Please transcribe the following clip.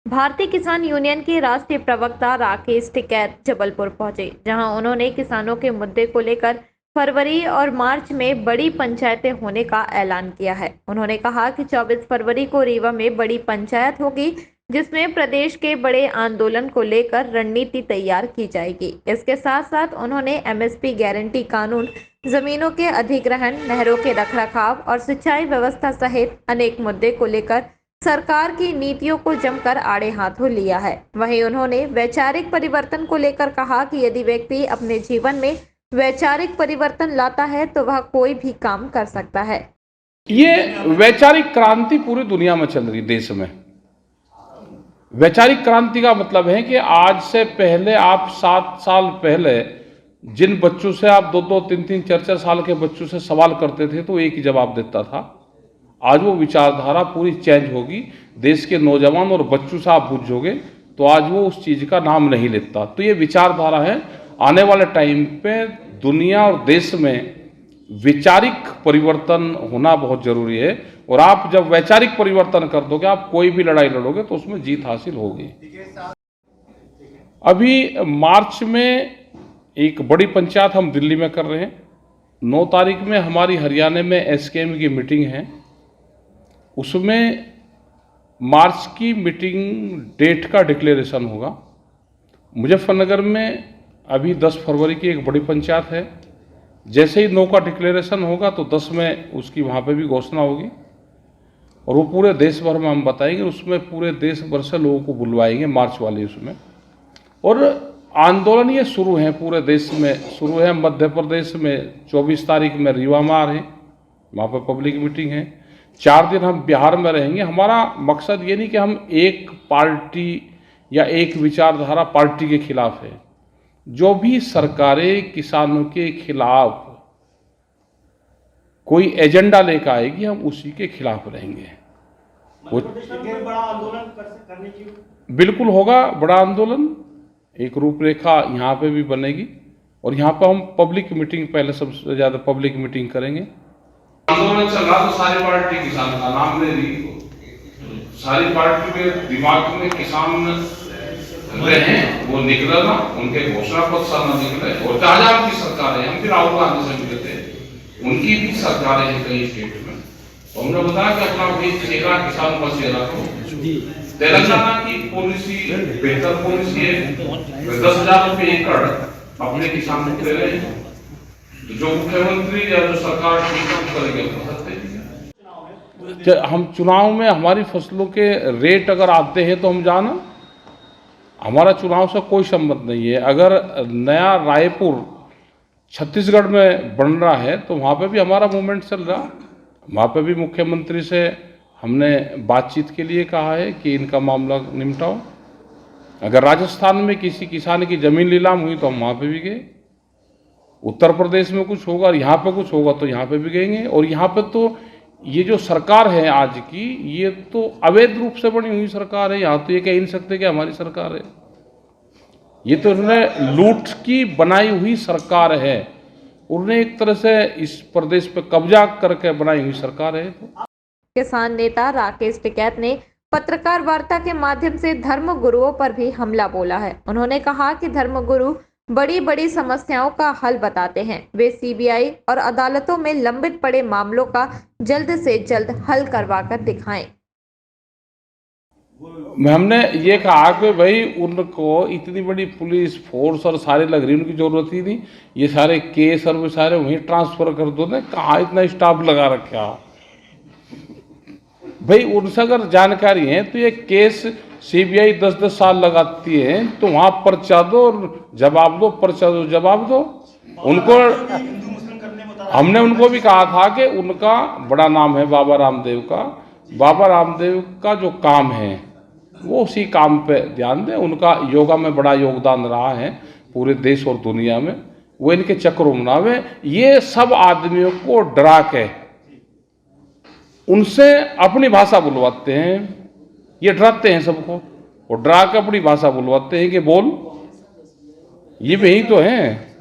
भारतीय किसान यूनियन के राष्ट्रीय प्रवक्ता राकेश टिकैत जबलपुर पहुंचे, जहां उन्होंने किसानों के मुद्दे को लेकर फरवरी और मार्च में बड़ी पंचायतें होने का ऐलान किया है। उन्होंने कहा कि 24 फरवरी को रीवा में बड़ी पंचायत होगी, जिसमें प्रदेश के बड़े आंदोलन को लेकर रणनीति तैयार की जाएगी। इसके साथ साथ उन्होंने एमएसपी गारंटी कानून, जमीनों के अधिग्रहण, नहरों के रखरखाव और सिंचाई व्यवस्था सहित अनेक मुद्दे को लेकर सरकार की नीतियों को जमकर आड़े हाथों लिया है। वहीं उन्होंने वैचारिक परिवर्तन को लेकर कहा कि यदि व्यक्ति अपने जीवन में वैचारिक परिवर्तन लाता है तो वह कोई भी काम कर सकता है। ये वैचारिक क्रांति पूरी दुनिया में चल रही, देश में। वैचारिक क्रांति का मतलब है कि आज से पहले आप 7 साल पहले जिन बच्चों से आप 2-2, 3-3, 4-4 साल के बच्चों से सवाल करते थे तो एक ही जवाब देता था। आज वो विचारधारा पूरी चेंज होगी। देश के नौजवान और बच्चों से आप पूछोगे तो आज वो उस चीज़ का नाम नहीं लेता। तो ये विचारधारा है। आने वाले टाइम पे दुनिया और देश में वैचारिक परिवर्तन होना बहुत जरूरी है, और आप जब वैचारिक परिवर्तन कर दोगे, आप कोई भी लड़ाई लड़ोगे तो उसमें जीत हासिल होगी। अभी मार्च में एक बड़ी पंचायत हम दिल्ली में कर रहे हैं। 9 तारीख में हमारी हरियाणा में एसकेएम की मीटिंग है। उसमें मार्च की मीटिंग डेट का डिक्लेरेशन होगा। मुजफ्फरनगर में अभी 10 फरवरी की एक बड़ी पंचायत है। जैसे ही 9 का डिक्लेरेशन होगा तो 10 में उसकी वहाँ पे भी घोषणा होगी, और वो पूरे देश भर में हम बताएंगे। उसमें पूरे देश भर से लोगों को बुलवाएंगे मार्च वाले उसमें। और आंदोलन ये शुरू है, पूरे देश में शुरू है। मध्य प्रदेश में 24 तारीख में रीवा में आ रहे हैं, वहाँ पर पब्लिक मीटिंग है। 4 दिन हम बिहार में रहेंगे। हमारा मकसद ये नहीं कि हम एक पार्टी या एक विचारधारा पार्टी के खिलाफ है। जो भी सरकारें किसानों के खिलाफ कोई एजेंडा लेकर आएगी, हम उसी के खिलाफ रहेंगे। वो बड़ा आंदोलन करने की बिल्कुल होगा। बड़ा आंदोलन, एक रूपरेखा यहाँ पे भी बनेगी, और यहाँ पर हम पब्लिक मीटिंग, पहले सबसे ज़्यादा पब्लिक मीटिंग करेंगे। आंदोलन चल रहा तो सारी पार्टी किसान का नाम ले रही, सारी पार्टी के दिमाग में किसान रहे, वो निकले ना, उनके घोषणा पत्र न निकले। और जहाँ की सरकार है, हम भी राहुल गांधी से मिले थे, उनकी भी सरकारें हैं कई स्टेट में। तो हमने बताया कि अपना भी चेहरा किसान का चेहरा हो। तेलंगाना की पॉलिसी बेहतर पॉलिसी है। 10,000 रुपये एकड़ अपने किसानों को दे रहे हैं। जो मुख्यमंत्री या जो सरकार करेंगे हम चुनाव में हमारी फसलों के रेट अगर आते हैं तो हम जाना, हमारा चुनाव से कोई संबंध नहीं है। अगर नया रायपुर छत्तीसगढ़ में बन रहा है तो वहाँ पे भी हमारा मूवमेंट चल रहा। वहाँ पे भी मुख्यमंत्री से हमने बातचीत के लिए कहा है कि इनका मामला निपटाओ। अगर राजस्थान में किसी किसान की ज़मीन नीलाम हुई तो हम वहाँ पे भी गए। उत्तर प्रदेश में कुछ होगा और यहाँ पे कुछ होगा तो यहाँ पे भी गएंगे। और यहाँ पे तो ये जो सरकार है आज की, ये तो अवैध रूप से बनी हुई सरकार है। यहाँ तो ये कह नहीं सकते कि हमारी सरकार है। ये तो उन्होंने लूट की बनाई हुई सरकार है। उन्होंने एक तरह से इस प्रदेश पे कब्जा करके बनाई हुई सरकार है। किसान नेता राकेश टिकैत ने पत्रकार वार्ता के माध्यम से धर्म गुरुओं पर भी हमला बोला है। उन्होंने कहा कि धर्म गुरु बड़ी बड़ी समस्याओं का हल बताते हैं। वे सीबीआई और अदालतों में लंबित पड़े मामलों का जल्द से जल्द हल करवाकर दिखाएं। हमने ये कहा कि भाई उनको इतनी बड़ी पुलिस फोर्स और सारे लग रही, उनकी जरूरत ही नहीं। ये सारे केस और वो सारे वहीं ट्रांसफर कर दो ना, कहाँ इतना स्टाफ लगा रखा भाई। उनसे अगर जानकारी है तो ये केस सीबीआई 10-10 साल लगाती है, तो वहाँ पर्चा दो और जवाब दो, पर्चा दो जवाब दो। उनको हमने उनको भी कहा था कि उनका बड़ा नाम है बाबा रामदेव का। बाबा रामदेव का जो काम है वो उसी काम पे ध्यान दें। उनका योगा में बड़ा योगदान रहा है पूरे देश और दुनिया में। वो इनके चक्रों में ना वे, ये सब आदमियों को डरा के उनसे अपनी भाषा बुलवाते हैं। ये डराते हैं सबको, और डरा के अपनी भाषा बुलवाते हैं कि बोल, ये वही तो हैं।